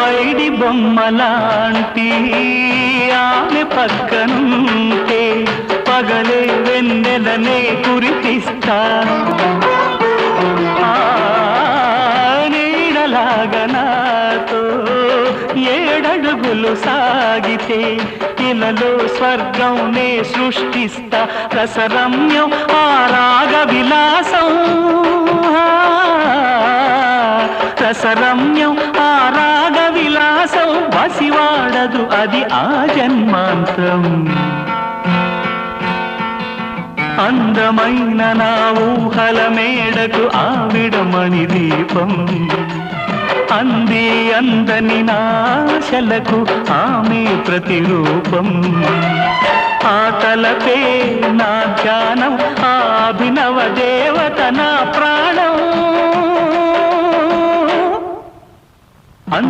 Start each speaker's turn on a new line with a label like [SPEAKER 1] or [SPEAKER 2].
[SPEAKER 1] పైడి బొమ్మలాంటి ఆమె పక్కనుంటే పగలే వెన్నెలనే కురిపిస్తా నీడలాగా నాతో ఏడడుగులు సాగితే ఇలలో స్వర్గం నే సృష్టిస్తా రసరమ్యం ఆ రాగ విలాసం రసరమ్యం ఆ రాగ విలాసం వసివాడదు అది ఆ జన్మాంతం అందమైన నా ఊహల మేడకు ఆవిడమణి దీపం అంది అందని నాశలకు ఆమె ప్రతిరూపం ఆ తలపే నా ధ్యానం ఆ అభినవ దేవత నా ప్రాణం